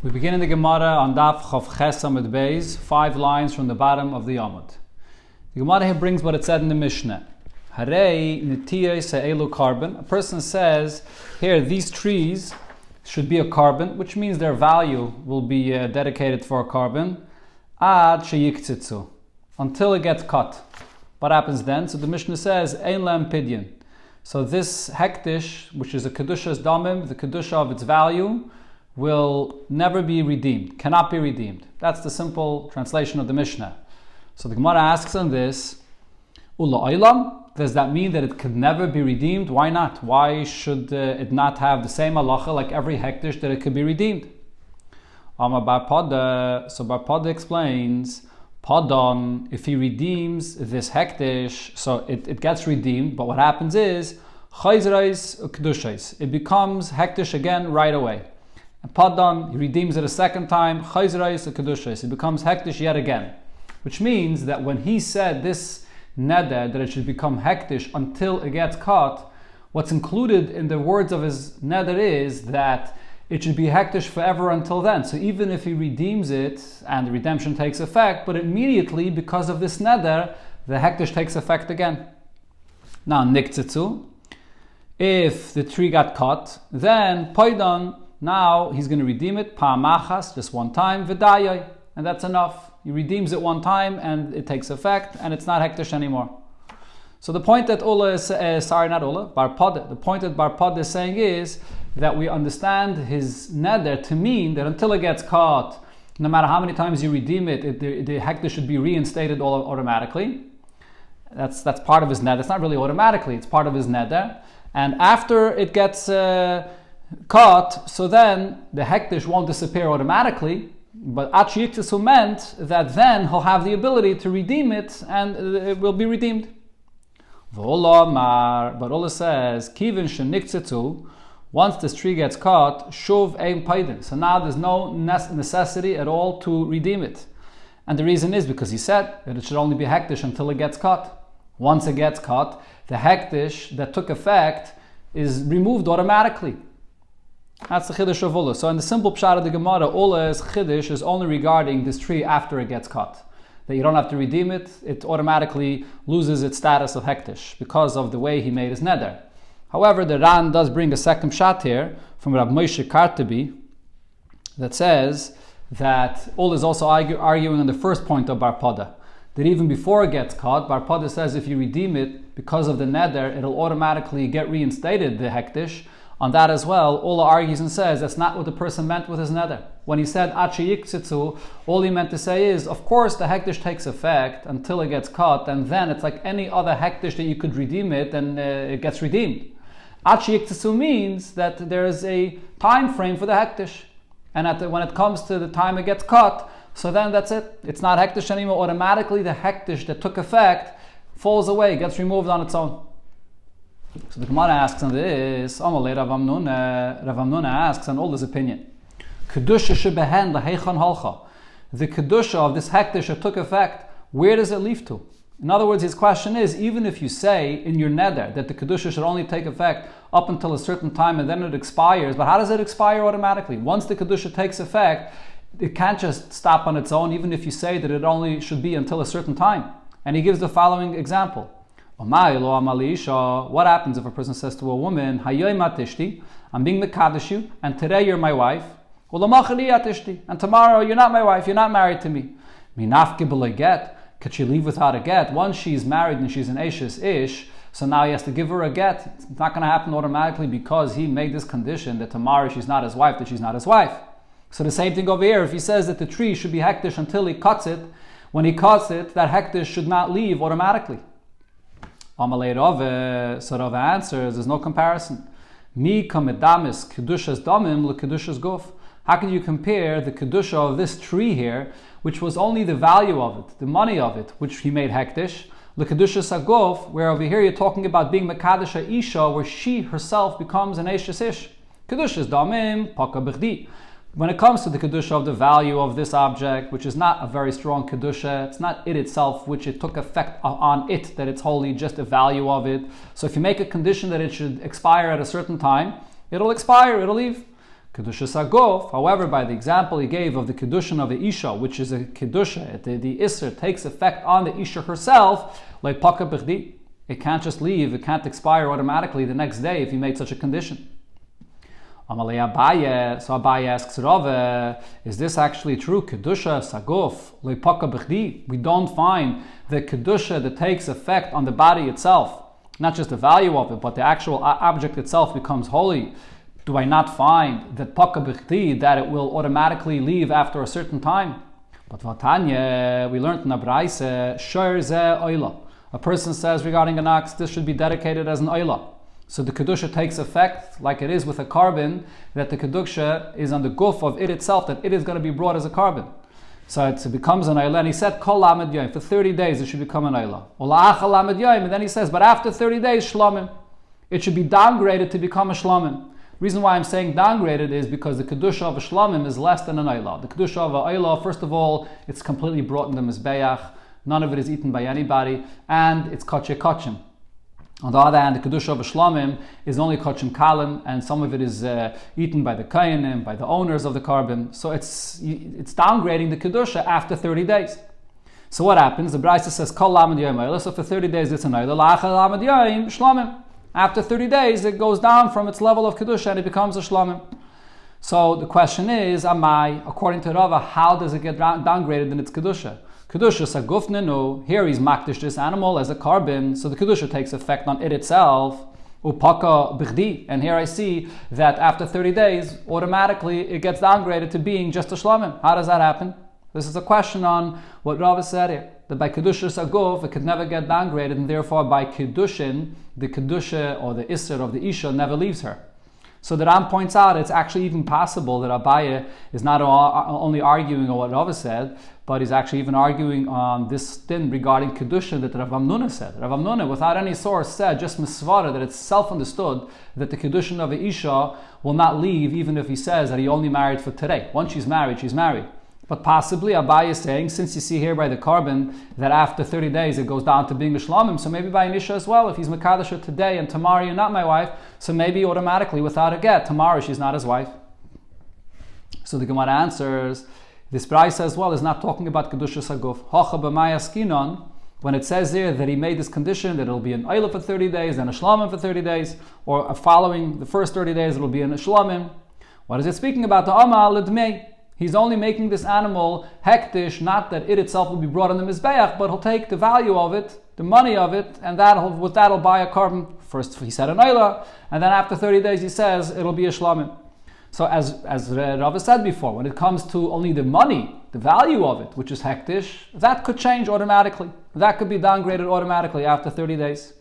We begin in the Gemara on Daf Chav Ches Amud Beis, 5 lines from the bottom of the Amud. The Gemara here brings what it said in the Mishnah. Harei nitiyei se'elu carbon. A person says, here, these trees should be a carbon, which means their value will be dedicated for a carbon, ad sheyiktitzu, until it gets cut. What happens then? So the Mishnah says, ein lem pidyon. So this hektish, which is a kedusha's damim, the kedusha of its value, will never be redeemed, cannot be redeemed. That's the simple translation of the Mishnah. So the Gemara asks on this, Ula Oilam, does that mean that it could never be redeemed? Why not? Why should it not have the same halacha like every hektish that it could be redeemed? Amar Bar Pada, so Bar Pada explains, Padon, if he redeems this hektish, so it gets redeemed, but what happens is, Chayzrais Kedushais, it becomes hektish again right away. And Padon, he redeems it a second time, Chayzrais Kedushais, it becomes hektish yet again. Which means that when he said this neder, that it should become hektish until it gets cut, what's included in the words of his neder is that it should be hektish forever until then. So even if he redeems it and the redemption takes effect, but immediately because of this neder, the hektish takes effect again. Now, niktzitzu, if the tree got cut, then paidon, now he's going to redeem it, pa'amachas, just one time, v'dayai, and that's enough. He redeems it one time and it takes effect and it's not hektish anymore. So the point that Bar Pada, the point that Bar Pada is saying is that we understand his neder to mean that until it gets caught, no matter how many times you redeem it, the hektish should be reinstated automatically. That's part of his neder. It's not really automatically, it's part of his neder. And after it gets caught, so then the hektish won't disappear automatically. But Achiyiktisu meant that then he'll have the ability to redeem it and it will be redeemed. But Allah says, Kivin sheniktzitzu, once this tree gets caught, shuv ein paidin. So now there's no necessity at all to redeem it. And the reason is because he said that it should only be hektish until it gets caught. Once it gets caught, the hektish that took effect is removed automatically. That's the Chiddush of Ula. So in the simple pshat of the Gemara, Ula's Chiddush is only regarding this tree after it gets cut. That you don't have to redeem it, it automatically loses its status of hektish because of the way he made his neder. However, the Ran does bring a second pshat here from Rab Moshe Kartabi that says that Ula is also arguing on the first point of Bar Pada. That even before it gets cut, Bar Pada says if you redeem it because of the neder, it'll automatically get reinstated, the hektish. On that as well, Ola argues and says that's not what the person meant with his neder. When he said Achiyiktzitzu, all he meant to say is, of course, the hektish takes effect until it gets cut, and then it's like any other hektish that you could redeem it, and it gets redeemed. Achiyiktzitzu means that there is a time frame for the hektish, and when it comes to the time it gets cut, so then that's it. It's not hektish anymore. Automatically, the hektish that took effect falls away, gets removed on its own. So the Gemara asks on this, Amalei Rav Amnuna asks on all his opinion. Kedusha shebehen laheichon halcha. The kedusha of this hektish that took effect, where does it leave to? In other words, his question is, even if you say in your neder that the kedusha should only take effect up until a certain time and then it expires, but how does it expire automatically? Once the kedusha takes effect, it can't just stop on its own, even if you say that it only should be until a certain time. And he gives the following example. What happens if a person says to a woman, I'm being mekadesh you, and today you're my wife, and tomorrow you're not my wife, you're not married to me. Could she leave without a get? Once she's married and she's an Ashes ish, so now he has to give her a get. It's not going to happen automatically because he made this condition that tomorrow she's not his wife, that she's not his wife. So the same thing over here, if he says that the tree should be hektish until he cuts it, when he cuts it, that hektish should not leave automatically. Amalei Rove, so Rove answers, there's no comparison. Mi kamedamis kedushas damim lekedushas gof. How can you compare the kedusha of this tree here, which was only the value of it, the money of it, which he made hektish, lekedushas agof, where over here you're talking about being mekadesh isha, where she herself becomes an eshes ish. Kedushas damim paka b'chdi. When it comes to the kedusha of the value of this object, which is not a very strong kedusha, it's not it itself, which it took effect on it, that it's wholly just the value of it. So if you make a condition that it should expire at a certain time, it'll expire, it'll leave. Kedushas Aguf, however, by the example he gave of the Kedushin of the Isha, which is a Kedusha, the Isser takes effect on the Isha herself, like Paka B'chdi. It can't just leave, it can't expire automatically the next day if he made such a condition. Amalei Abaye, so Abaye asks Rava, is this actually true? Kedusha Saguf, like Paka B'chdi. We don't find the Kedusha that takes effect on the body itself, not just the value of it, but the actual object itself becomes holy. Do I not find that Paka B'chdi, that it will automatically leave after a certain time? But Vatanya, we learned in the Braise, Shor Ze Oila. A person says regarding an ox, this should be dedicated as an Oila. So the Kedusha takes effect, like it is with a carbon, that the Kedusha is on the guf of it itself, that it is going to be brought as a carbon. So it becomes an Oila, and he said, Kol Lamed Yoim, for 30 days it should become an Oila. Ola'acha Lamed Yoim, and then he says, but after 30 days, Shlomim. It should be downgraded to become a Shlomim. The reason why I'm saying downgraded is because the Kedusha of a Shlamim is less than an Oila. The Kedusha of a Oila, first of all, it's completely brought in the Mizbeach, none of it is eaten by anybody, and it's Kotche Kotchim. On the other hand, the Kedusha of a Shlamim is only Kotchim Kalim, and some of it is eaten by the Kayanim, by the owners of the carbon. So it's downgrading the Kedusha after 30 days. So what happens? The Braisa says, Kol Lamed Yoim Oila, so for 30 days it's an Oila, La'achar Lamed Yoim Shlamim. After 30 days, it goes down from its level of Kedusha and it becomes a Shlamim. So the question is, according to Rava, how does it get downgraded in its Kedusha? Kedusha Saguf Nenu, here he's makdish this animal as a carbon, so the Kedusha takes effect on it itself. Upaka B'chdi, and here I see that after 30 days, automatically it gets downgraded to being just a Shlamim. How does that happen? This is a question on what Rava said here, that by Kedusha Saguf, it could never get downgraded, and therefore by Kedushin, the Kedusha or the Isser of the Isha never leaves her. So the Ram points out it's actually even possible that Abaye is not only arguing on what Rava said, but he's actually even arguing on this thing regarding Kedusha that Rav Amnuna said. Rav Amnuna, without any source, said, just misvara, that it's self-understood that the Kedushin of a Isha will not leave even if he says that he only married for today. Once she's married, she's married. But possibly Abaye is saying, since you see here by the carbon that after 30 days it goes down to being a Shlamim, so maybe by an Isha as well, if he's Mekadosh today and tomorrow you're not my wife, so maybe automatically without a get, tomorrow she's not his wife. So the Gemara answers, this Braisa as well is not talking about Kedusha Saguf. Hocha b'maya skinon, when it says there that he made this condition that it'll be an Oila for 30 days, then a Shlamim for 30 days, or following the first 30 days it'll be an Shlamim. What is it speaking about? The Amal L'dmei. He's only making this animal hektish, not that it itself will be brought in the Mizbeach, but he'll take the value of it, the money of it, and with that he'll buy a carbon. First he said an Oila, and then after 30 days he says it'll be a Shlamim. So as Rava said before, when it comes to only the money, the value of it, which is hektish, that could change automatically. That could be downgraded automatically after 30 days.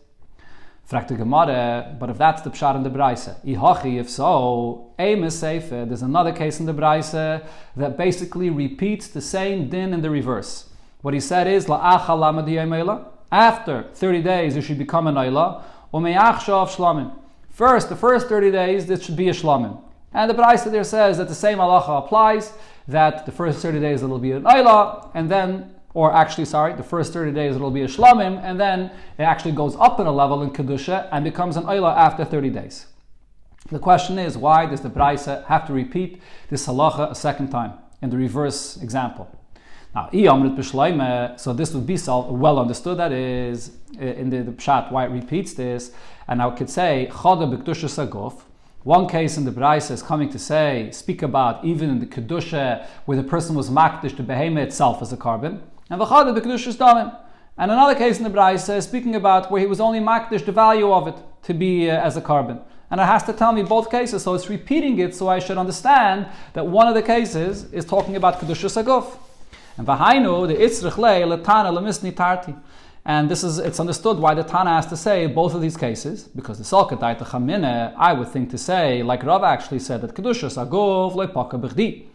Fragt the Gemara, but if that's the pshat in the Braise, ihachi, if so, there's another case in the Braise that basically repeats the same din in the reverse. What he said is, la'acha lamed yemela, after 30 days it should become an oila, u'me'achshav shlamim. First, the first 30 days, this should be a shlamim. And the Braise there says that the same halacha applies, that the first 30 days it'll be an oila, and then the first 30 days it'll be a shlamim, and then it actually goes up in a level in Kedusha and becomes an oila after 30 days. The question is, why does the Braise have to repeat this halacha a second time in the reverse example? Now, so this would be well understood, that is, in the pshat, why it repeats this, and I could say, Choda b'Kedusha Saguf. One case in the Braise is coming to speak about even in the Kedusha where the person was makdish the behemah itself as a carbon, and v'chada b'Kedusha damim. And another case in the Braise is speaking about where he was only makdish the value of it to be as a carbon. And it has to tell me both cases, so it's repeating it so I should understand that one of the cases is talking about Kedusha Saguf. And v'hainu the itzrich lei l'tana l'misni tarti. And it's understood why the Tana has to say both of these cases, because the Salkatayta Chamine, I would think to say, like Rav actually said, that Kedusha Sagov le'paka b'chdi,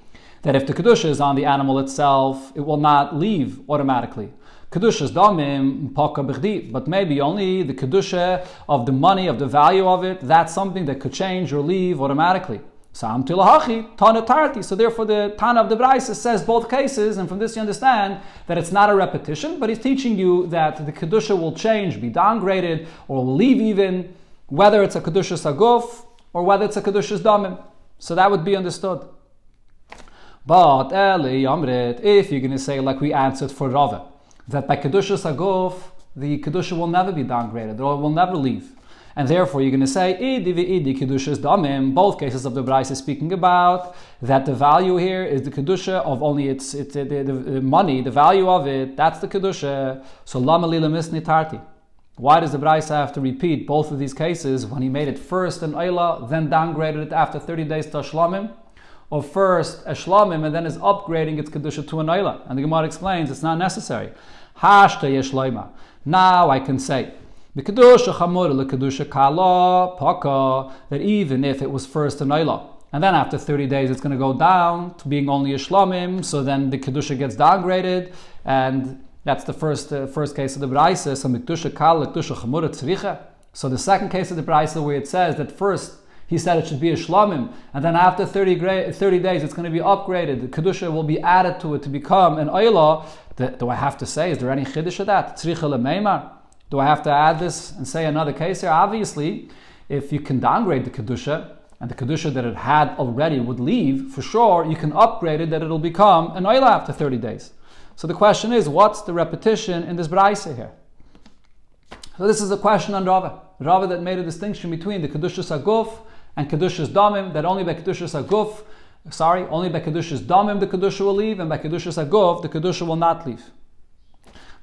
that if the Kedusha is on the animal itself, it will not leave automatically. Kedusha's damim paka b'chdi, but maybe only the Kedusha of the money, of the value of it, that's something that could change or leave automatically. So therefore the Tana of the Braise says both cases, and from this you understand that it's not a repetition, but he's teaching you that the Kedusha will change, be downgraded, or will leave even, whether it's a Kedusha Saguf or whether it's a Kedusha Damim. So that would be understood. But if you're going to say, like we answered for Rava, that by Kedushas Aguf, the Kedusha will never be downgraded, or will never leave. And therefore you're going to say, Idi v'idi Kedushas Damim, both cases of the Bryce is speaking about, that the value here is the Kedusha of only the money, the value of it, that's the Kedusha. So Lama Lila Misni Tarti. Why does the Bryce have to repeat both of these cases when he made it first an Oila, then downgraded it after 30 days to Shlamim? Or first a Shlamim and then is upgrading its Kedusha to an Oila? And the Gemara explains it's not necessary. Hashta Yeshloima. Now I can say, that even if it was first an Oila, and then after 30 days it's going to go down to being only a Shlamim, so then the Kedusha gets downgraded, and that's the first case of the Braisa. So the second case of the Braisa where it says that first he said it should be a Shlamim, and then after 30 days it's going to be upgraded, the Kedusha will be added to it to become an Oila. Do I have to say, is there any Chiddush of that? Tzricha lemeimar? Do I have to add this and say another case here? Obviously, if you can downgrade the Kedusha, and the Kedusha that it had already would leave, for sure, you can upgrade it that it'll become an Oila after 30 days. So the question is, what's the repetition in this Braisa here? So this is a question on Rava. Rava that made a distinction between the Kedushas Aguf and Kedushas Damim, that only by Kedushas Damim the Kedusha will leave, and by Kedushas Aguf the Kedusha will not leave.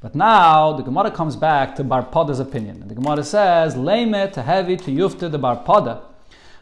But now the Gemara comes back to Bar Pada's opinion. And the Gemara says, Leime tehevi to yufte the Bar Pada.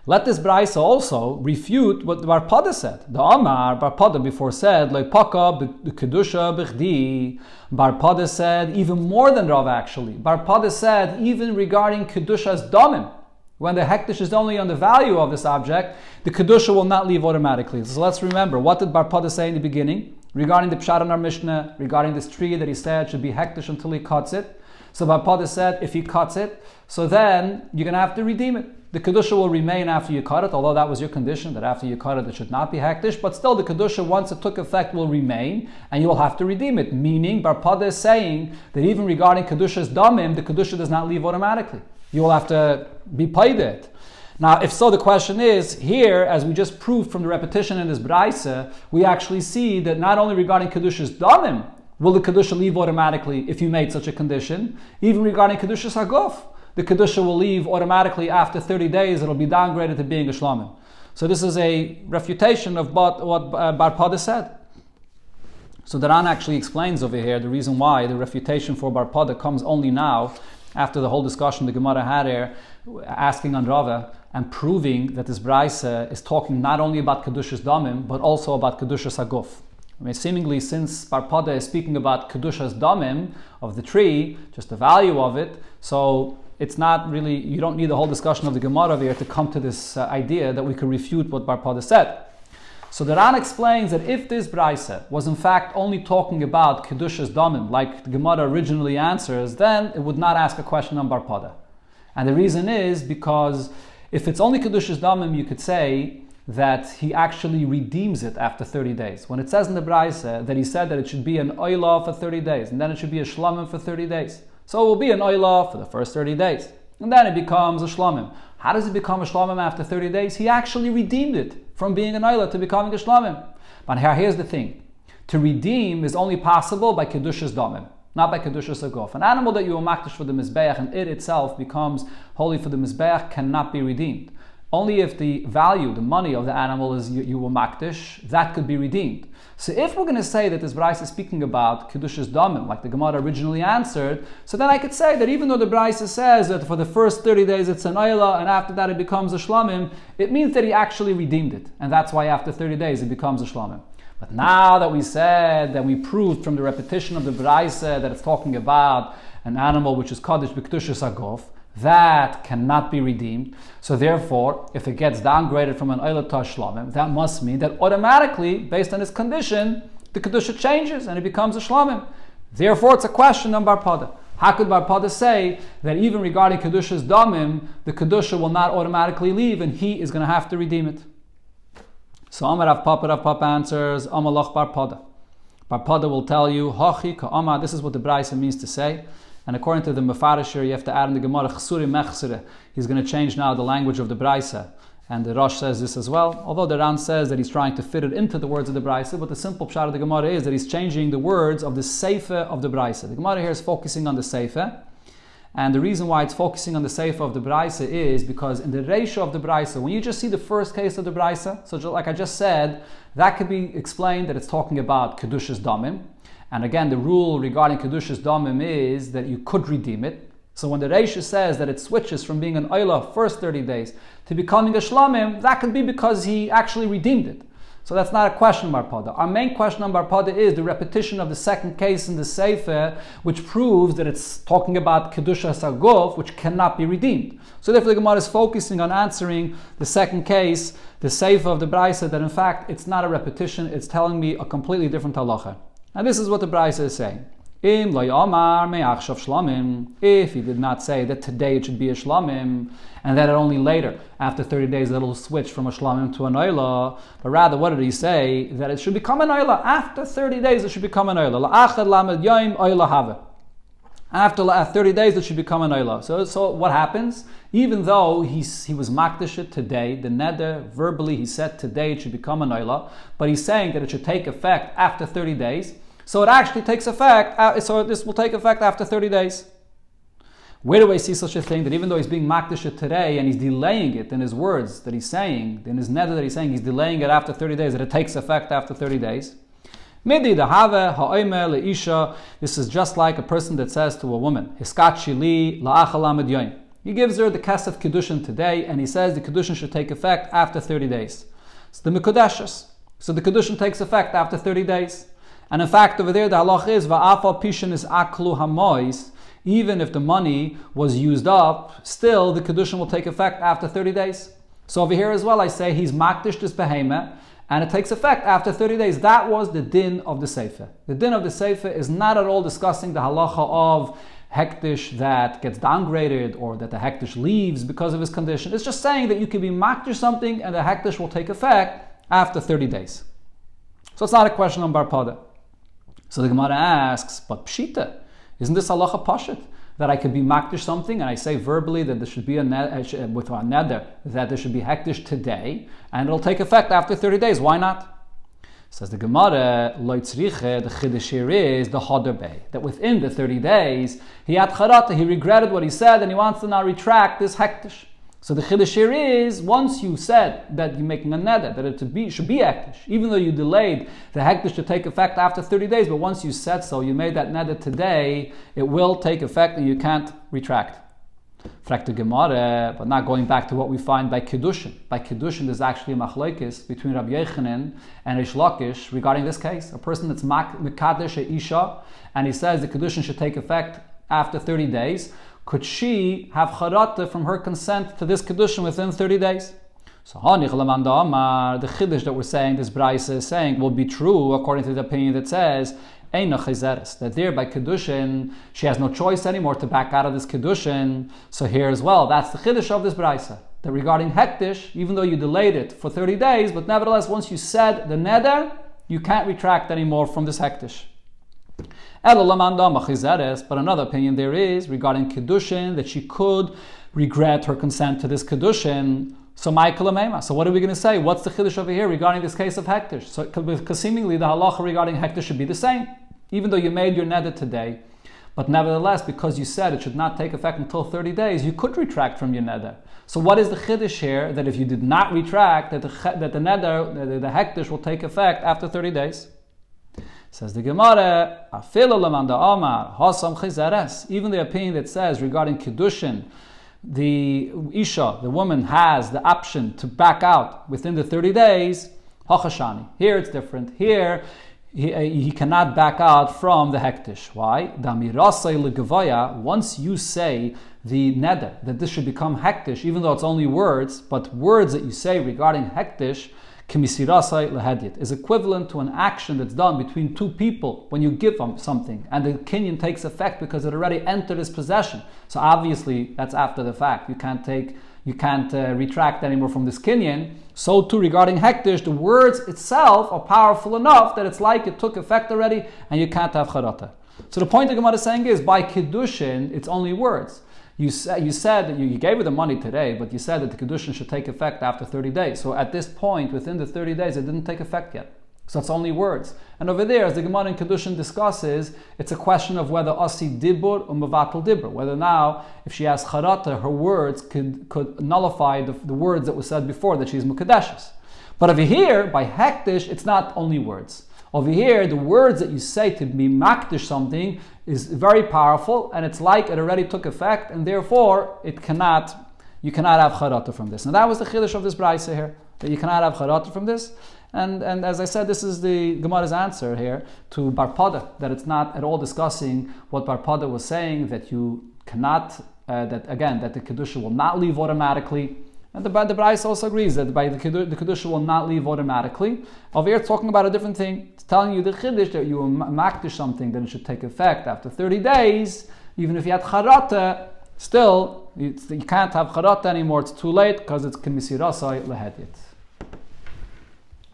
Let this Braisa also refute what the Bar Pada said. The Amar, Bar Pada before said, Leipaka Kedusha b'chdi. Bar Pada said even more than Rav actually. Bar Pada said even regarding Kedushas Damim, when the hektish is only on the value of this object, the Kedusha will not leave automatically. So let's remember, what did Bar Pada say in the beginning? Regarding the Pshat in our Mishnah, regarding this tree that he said should be hektish until he cuts it. So Bar Pada said, if he cuts it, so then you're going to have to redeem it. The Kedusha will remain after you cut it, although that was your condition, that after you cut it, it should not be hektish, but still the Kedusha, once it took effect, will remain, and you will have to redeem it. Meaning, Bar Pada is saying that even regarding Kedushas Damim, the Kedusha does not leave automatically. You will have to be paid it. Now, if so, the question is, here, as we just proved from the repetition in this Braisa, we actually see that not only regarding Kedushas Damim will the Kedusha leave automatically if you made such a condition, even regarding Kedushas Aguf, the Kedusha will leave automatically after 30 days, it'll be downgraded to being a Shlamim. So this is a refutation of what Bar Pada said. So the Ran actually explains over here the reason why the refutation for Bar Pada comes only now, after the whole discussion the Gemara had here, asking on Rava and proving that this Braisa is talking not only about Kedushas Damim, but also about Kedushas Aguf. I mean, seemingly, since Bar Pada is speaking about Kedushas Damim, of the tree, just the value of it, so it's not really, you don't need the whole discussion of the Gemara here to come to this idea that we could refute what Bar Pada said. So the Ran explains that if this Braisa was in fact only talking about Kedushas Damim, like the Gemara originally answers, then it would not ask a question on Bar Pada. And the reason is because if it's only Kedushas Damim, you could say that he actually redeems it after 30 days. When it says in the Braisa that he said that it should be an Oila for 30 days, and then it should be a Shlamim for 30 days. So it will be an Oila for the first 30 days, and then it becomes a Shlamim. How does it become a Shlamim after 30 days? He actually redeemed it from being an Oila to becoming a Shlamim. But here's the thing. To redeem is only possible by Kedushas Damim, not by Kedushas Aguf. An animal that you will makdish for the Mizbeach and it itself becomes holy for the Mizbeach cannot be redeemed. Only if the value, the money of the animal is you will makdish, that could be redeemed. So if we're going to say that this Braisa is speaking about Kedushas Damim, like the Gemara originally answered, so then I could say that even though the Braisa says that for the first 30 days it's an Oila, and after that it becomes a Shlamim, it means that he actually redeemed it. And that's why after 30 days it becomes a Shlamim. But now that we said, that we proved from the repetition of the Braisa that it's talking about an animal which is Kaddish B'Kedushas Aguf, that cannot be redeemed. So therefore, if it gets downgraded from an Oila to a Shlamim, that must mean that automatically, based on its condition, the Kedusha changes and it becomes a Shlamim. Therefore, it's a question on Bar Pada. How could Bar Pada say that even regarding Kedushas Damim, the Kedusha will not automatically leave and he is going to have to redeem it? So Amar Rav Papa answers, Amalach Bar Pada. Bar Pada will tell you, Hachi Ka'ama, this is what the Braisa means to say. And according to the Mefarishir, you have to add in the Gemara Chsuri Mechsire. He's going to change now the language of the Braisa. And the Rosh says this as well, although the Ran says that he's trying to fit it into the words of the Braisa, but the simple pshat of the Gemara is that he's changing the words of the Seifa of the Braisa. The Gemara here is focusing on the Seifa, and the reason why it's focusing on the Seifa of the Braisa is because in the ratio of the Braisa, when you just see the first case of the Braisa, so like I just said, that could be explained that it's talking about Kedushas Damim, and again the rule regarding Kedushas Damim is that you could redeem it. So when the Reisha says that it switches from being an Oila first 30 days to becoming a Shlamim, that could be because he actually redeemed it. So that's not a question on Bar Pada. Our main question on Bar Pada is the repetition of the second case in the Sefer, which proves that it's talking about Kedushas HaGuf, which cannot be redeemed. So therefore the Gemara is focusing on answering the second case, the Sefer of the Braisa, that in fact it's not a repetition, it's telling me a completely different halacha. And this is what the Braisa is saying. If he did not say that today it should be a shlamim, and that only later, after 30 days, it will switch from a shlamim to an oila, but rather, what did he say? That it should become an oila. After 30 days, it should become an oila. After 30 days, it should become an oila. So what happens? Even though he was makdash it today, the neder, verbally he said today it should become an oila, but he's saying that it should take effect after 30 days, so it actually takes effect, so this will take effect after 30 days. Where do I see such a thing? That even though he's being makdash it today and he's delaying it in his words that he's saying, in his neder that he's saying, he's delaying it after 30 days, that it takes effect after 30 days. This is just like a person that says to a woman, he gives her the kesef kedushin today, and he says the kedushin should take effect after 30 days. It's the mikudeshes. So the kedushin takes effect after 30 days. And in fact, over there, the halach is, va'afal pishin is aklu hamois, even if the money was used up, still the kedushin will take effect after 30 days. So over here as well, I say he's makdish this behemah, and it takes effect after 30 days. That was the din of the Sefer. The din of the Sefer is not at all discussing the halacha of hektish that gets downgraded or that the hektish leaves because of his condition. It's just saying that you can be makdish something and the hektish will take effect after 30 days. So it's not a question on Bar Pada. So the Gemara asks, but Pshita, isn't this halacha pashit? That I could be makdish something and I say verbally that there should be with a neder, that there should be hektish today, and it'll take effect after 30 days. Why not? Says the Gemara, lo tzriche, the chiddush here is the hoder bay, that within the 30 days, he had charata, he regretted what he said, and he wants to now retract this hektish. So the chiddush here is, once you said that you're making a neder, that it should be hektish, even though you delayed the hektish to take effect after 30 days, but once you said so, you made that neder today, it will take effect and you can't retract. Frak the Gemara, but not going back to what we find by Kiddushin. By Kiddushin, there's actually a machlokes between Rabbi Yechanan and Reish Lakish regarding this case. A person that's mekadesh a isha, and he says the Kiddushin should take effect after 30 days. Could she have charata from her consent to this kedushin within 30 days? So the chiddush that we're saying, this Braisa is saying, will be true according to the opinion that says that there by kedushin she has no choice anymore to back out of this kedushin. So here as well, that's the chiddush of this Braisa, that regarding hektish, even though you delayed it for 30 days, but nevertheless once you said the neder, you can't retract anymore from this hektish. But another opinion there is regarding Kiddushin, that she could regret her consent to this Kiddushin. So what are we going to say? What's the Chiddush over here regarding this case of Hektish? So because seemingly the halacha regarding Hektish should be the same, even though you made your neder today. But nevertheless, because you said it should not take effect until 30 days, you could retract from your neder. So what is the Chiddush here? That if you did not retract, that the neder, the Hektish will take effect after 30 days. Says the Gemara, even the opinion that says regarding Kiddushin, the Isha, the woman, has the option to back out within the 30 days, Hachashani. Here it's different. Here he cannot back out from the hektish. Why? Once you say the neder, that this should become hektish, even though it's only words, but words that you say regarding hektish, is equivalent to an action that's done between two people when you give them something, and the kinyan takes effect because it already entered his possession. So obviously that's after the fact. You can't retract anymore from this kinyan. So too regarding hektish, the words itself are powerful enough that it's like it took effect already, and you can't have charata. So the point the Gemara is saying is by kiddushin, it's only words. You said that you gave her the money today, but you said that the Kedushin should take effect after 30 days. So at this point, within the 30 days, it didn't take effect yet. So it's only words. And over there, as the Gemara in Kedushin discusses, it's a question of whether Asi Dibur or Mavatal Dibur. Whether now, if she has Charata, her words could nullify the words that were said before, that she's Mukadeshes. But over here, by Hektish, it's not only words. Over here, the words that you say to be Makdish something is very powerful, and it's like it already took effect, and therefore, you cannot have Charata from this. Now that was the Chiddush of this Braisa here, that you cannot have Charata from this. And as I said, this is the Gemara's answer here to Bar Pada, that it's not at all discussing what Bar Pada was saying, that you cannot, that the Kedusha will not leave automatically. And the Braisa also agrees that by the Kedusha will not leave automatically. Over here it's talking about a different thing. It's telling you the Chiddush that you will makdish something, that it should take effect after 30 days. Even if you had Charata, still, you can't have Charata anymore. It's too late because it's Kemisirasai Lehedyet.